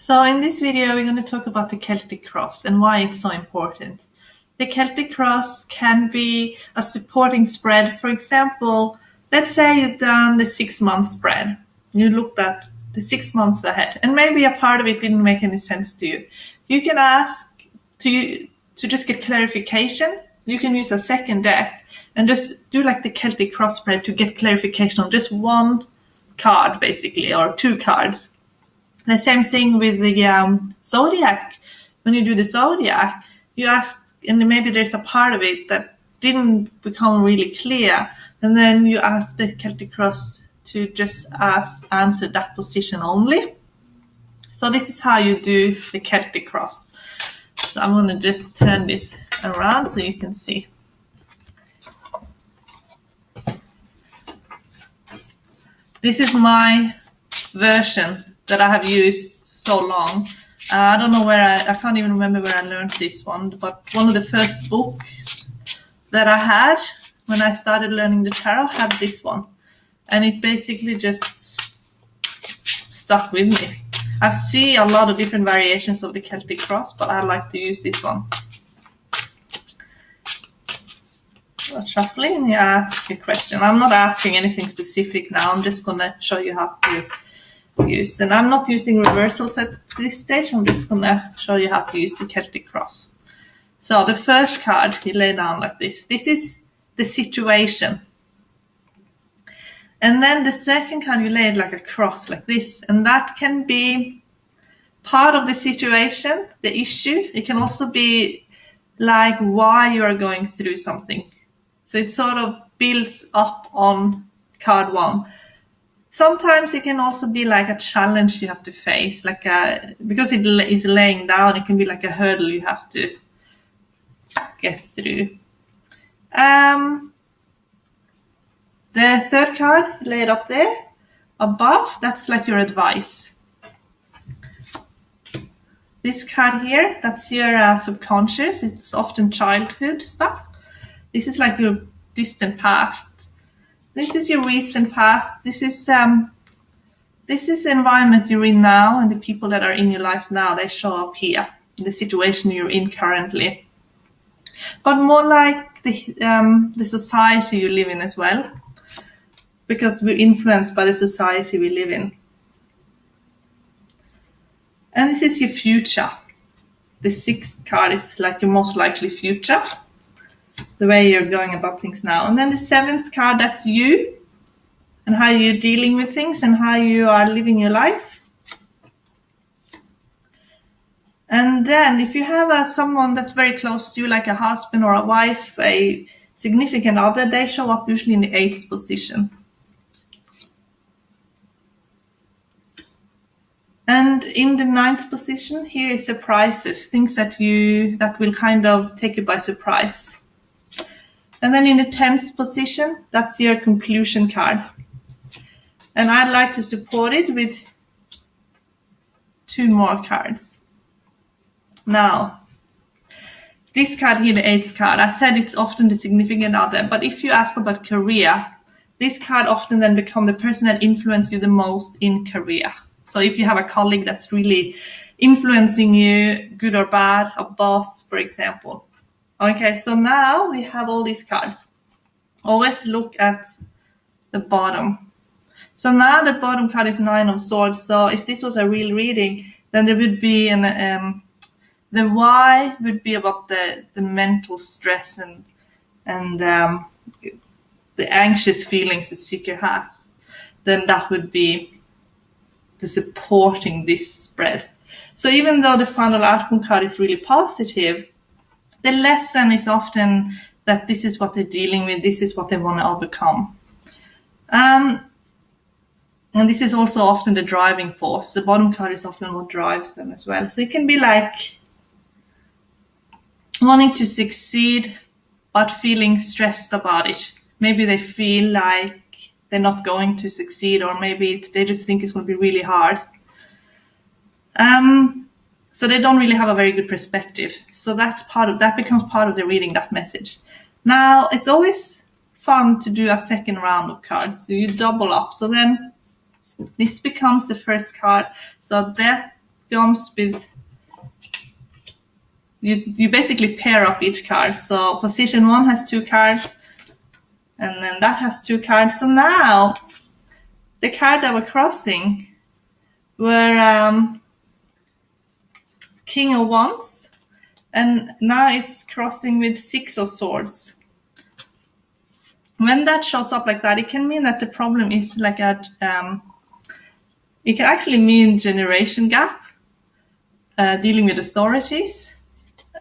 So in this video, we're going to talk about the Celtic Cross and why it's so important. The Celtic Cross can be a supporting spread. For example, let's say you've done the 6-month spread. You looked at the 6 months ahead, and maybe a part of it didn't make any sense to you. You can ask to just get clarification. You can use a second deck and just do like the Celtic Cross spread to get clarification on just one card, basically, or two cards. The same thing with the zodiac. When you do the zodiac, you ask, and maybe there's a part of it that didn't become really clear, and then you ask the Celtic Cross to just answer that position only. So this is how you do the Celtic Cross. So I'm going to just turn this around so you can see. This is my version that I have used so long. I don't know where I can't even remember where I learned this one, but one of the first books that I had when I started learning the tarot had this one. And it basically just stuck with me. I see a lot of different variations of the Celtic Cross, but I like to use this one. So shuffling, you ask a question. I'm not asking anything specific now. I'm just going to show you how to use. And I'm not using reversals at this stage. I'm just going to show you how to use the Celtic Cross. So the first card you lay down like this. This is the situation. And then the second card you lay it like a cross like this. And that can be part of the situation, the issue. It can also be like why you are going through something. So it sort of builds up on card one. Sometimes it can also be like a challenge you have to face, like because it is laying down, it can be like a hurdle you have to get through. The third card, lay it up there, above, that's like your advice. This card here, that's your subconscious, it's often childhood stuff. This is like your distant past. This is your recent past. This is the environment you're in now, and the people that are in your life now, they show up here, the situation you're in currently. But more like the society you live in as well, because we're influenced by the society we live in. And this is your future. The sixth card is like your most likely future, the way you're going about things now. And then the seventh card, that's you and how you're dealing with things and how you are living your life. And then if you have someone that's very close to you, like a husband or a wife, a significant other, they show up usually in the 8th position. And in the 9th position, here is surprises, things that will kind of take you by surprise. And then in the 10th position, that's your conclusion card. And I'd like to support it with 2 more cards. Now, this card here, the 8th card, I said it's often the significant other, but if you ask about career, this card often then becomes the person that influences you the most in career. So if you have a colleague that's really influencing you, good or bad, a boss, for example. Okay, so now we have all these cards. Always look at the bottom. So now the bottom card is 9 of Swords. So if this was a real reading, then there would be the why would be about the mental stress and the anxious feelings the seeker has. Then that would be the supporting this spread. So even though the final outcome card is really positive, the lesson is often that this is what they're dealing with, this is what they want to overcome. And this is also often the driving force. The bottom card is often what drives them as well. So it can be like wanting to succeed, but feeling stressed about it. Maybe they feel like they're not going to succeed, or maybe they just think it's going to be really hard. So they don't really have a very good perspective. So that becomes part of the reading, that message. Now, it's always fun to do a second round of cards. So you double up. So then this becomes the first card. So that comes with, you basically pair up each card. So position 1 has 2 cards, and then that has 2 cards. So now the card that we're crossing were King of Wands, and now it's crossing with 6 of Swords. When that shows up like that, it can mean that the problem is like it can actually mean generation gap, dealing with authorities,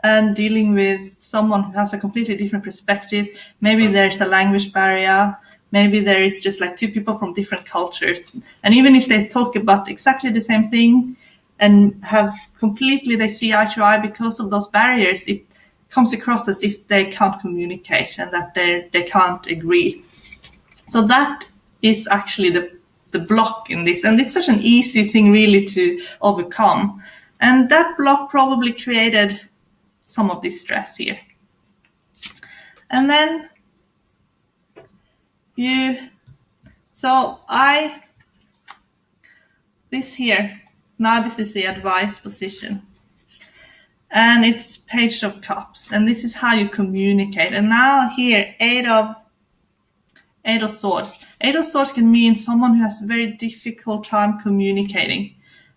and dealing with someone who has a completely different perspective. Maybe there's a language barrier. Maybe there is just like 2 people from different cultures. And even if they talk about exactly the same thing and they see eye to eye, because of those barriers, it comes across as if they can't communicate and that they can't agree. So that is actually the block in this. And it's such an easy thing really to overcome. And that block probably created some of this stress here. And then this here, now this is the advice position. And it's Page of Cups. And this is how you communicate. And now here, Eight of Swords. 8 of Swords can mean someone who has a very difficult time communicating.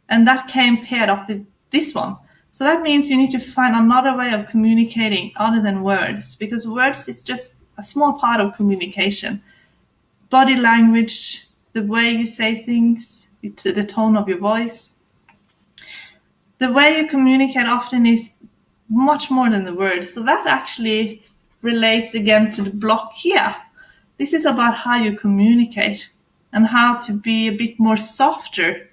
And that came paired up with this one. So that means you need to find another way of communicating other than words, because words is just a small part of communication. Body language, the way you say things, the tone of your voice. The way you communicate often is much more than the words. So that actually relates again to the block here. This is about how you communicate and how to be a bit more softer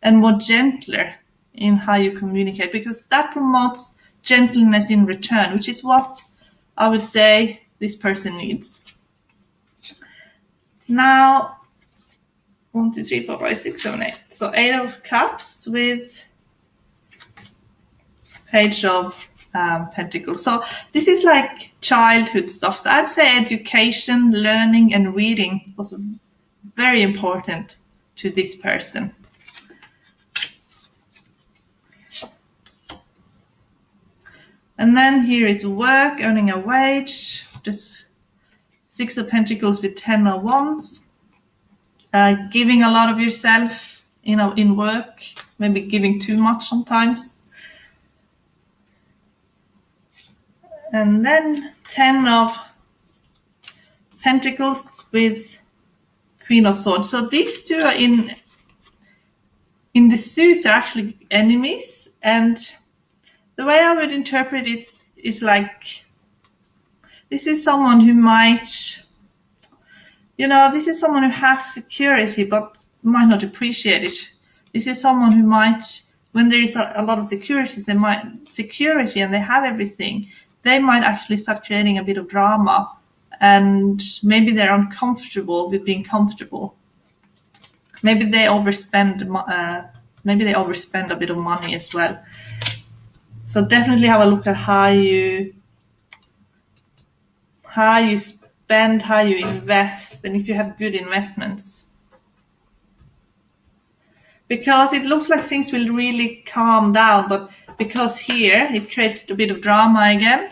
and more gentler in how you communicate, because that promotes gentleness in return, which is what I would say this person needs. Now, 1, 2, 3, 4, 5, 6, 7, 8. So 8 of Cups with Page of Pentacles. So this is like childhood stuff. So I'd say education, learning, and reading was very important to this person. And then here is work, earning a wage, just 6 of Pentacles with 10 of Wands. Giving a lot of yourself, in work, maybe giving too much sometimes. And then 10 of Pentacles with Queen of Swords. So these two are in the suits are actually enemies, and the way I would interpret it is like, this is someone who might, this is someone who has security but might not appreciate it. This is someone who might, when there is a lot of security and they have everything, they might actually start creating a bit of drama, and maybe they're uncomfortable with being comfortable. Maybe they overspend a bit of money as well. So definitely have a look at how you spend, how you invest, and if you have good investments. Because it looks like things will really calm down, but because here it creates a bit of drama again.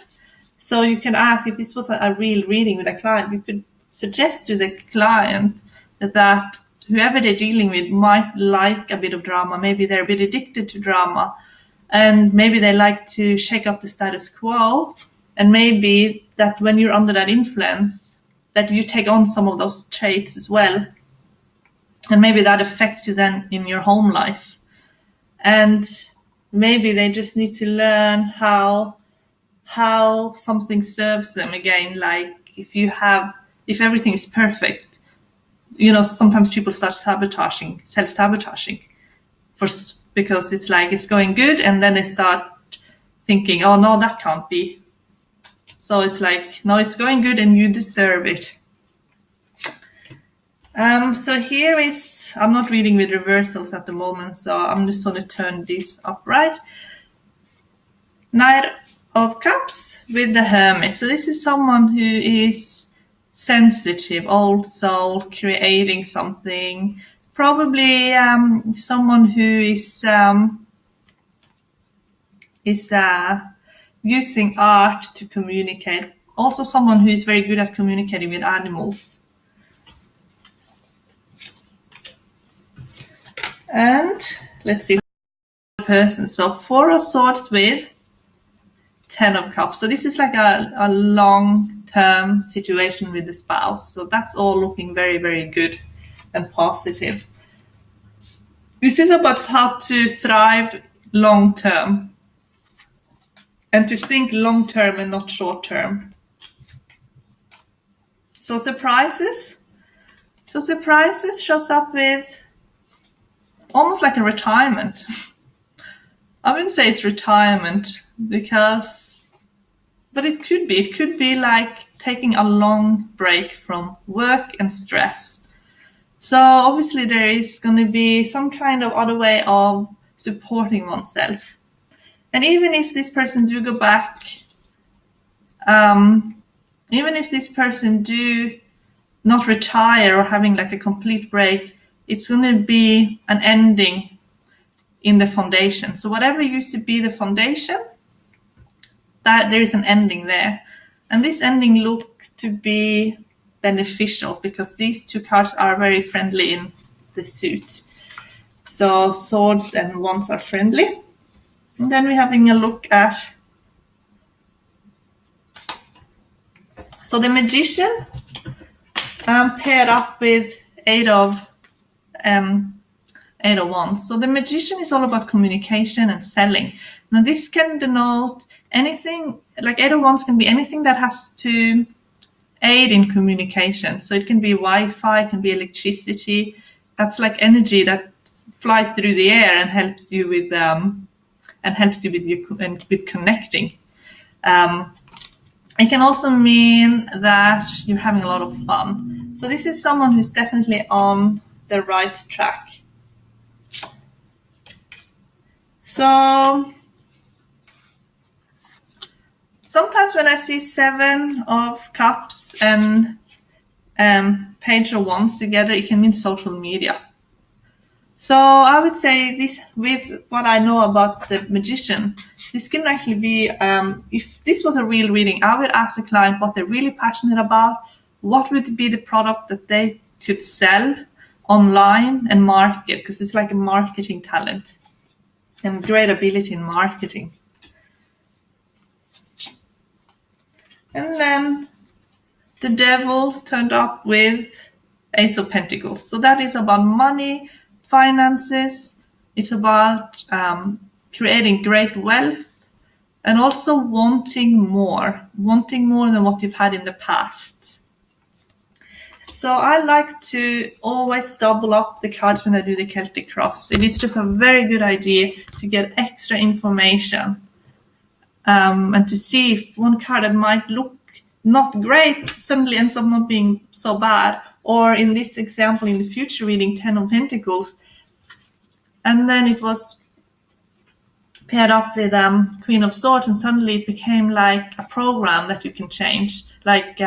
So you can ask, if this was a real reading with a client, you could suggest to the client that whoever they're dealing with might like a bit of drama. Maybe they're a bit addicted to drama, and maybe they like to shake up the status quo. And maybe that when you're under that influence, that you take on some of those traits as well. And maybe that affects you then in your home life. And maybe they just need to learn how something serves them again. Like if everything is perfect, sometimes people start self-sabotaging because it's like it's going good, and then they start thinking, oh no, that can't be. So it's like, no, it's going good and you deserve it. So here is, I'm not reading with reversals at the moment, so I'm just going to turn this upright. Knight of Cups with the Hermit. So this is someone who is sensitive, old soul, creating something. Probably someone who is is using art to communicate. Also someone who is very good at communicating with animals. And let's see, person. So 4 of Swords with 10 of Cups. So this is like a long-term situation with the spouse. So that's all looking very, very good and positive. This is about how to thrive long-term and to think long-term and not short-term. So surprises. So surprises shows up with almost like a retirement. I wouldn't say it's retirement but it could be. It could be like taking a long break from work and stress. So obviously there is going to be some kind of other way of supporting oneself. And even if this person do go back, even if this person do not retire or having like a complete break, it's going to be an ending in the foundation. So whatever used to be the foundation, that there is an ending there. And this ending look to be beneficial because these 2 cards are very friendly in the suit. So Swords and Wands are friendly. And then we're having a look at, so the Magician paired up with 8 of Wands. So the Magician is all about communication and selling. Now this can denote anything, like 8 of Wands can be anything that has to aid in communication. So it can be Wi-Fi, it can be electricity. That's like energy that flies through the air and helps you with with connecting. It can also mean that you're having a lot of fun. So this is someone who's definitely on the right track. So sometimes when I see 7 of Cups and Page of Wands together, it can mean social media. So I would say this, with what I know about the Magician, this can actually be, if this was a real reading, I would ask the client what they're really passionate about, what would be the product that they could sell online and market, because it's like a marketing talent and great ability in marketing. And then the Devil turned up with Ace of Pentacles. So that is about money, finances. It's about creating great wealth and also wanting more than what you've had in the past. So I like to always double up the cards when I do the Celtic Cross. It is just a very good idea to get extra information and to see if one card that might look not great suddenly ends up not being so bad, or in this example in the future reading 10 of Pentacles, and then it was paired up with Queen of Swords, and suddenly it became like a program that you can change, like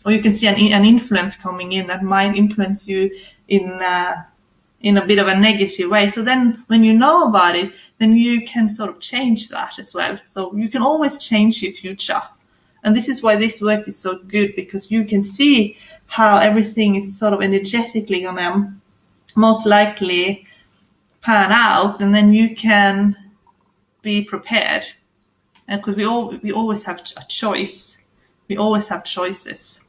or you can see an influence coming in that might influence you in a bit of a negative way. So then when you know about it, then you can sort of change that as well. So you can always change your future. And this is why this work is so good, because you can see how everything is sort of energetically going to most likely pan out, and then you can be prepared. And because we always have a choice. We always have choices.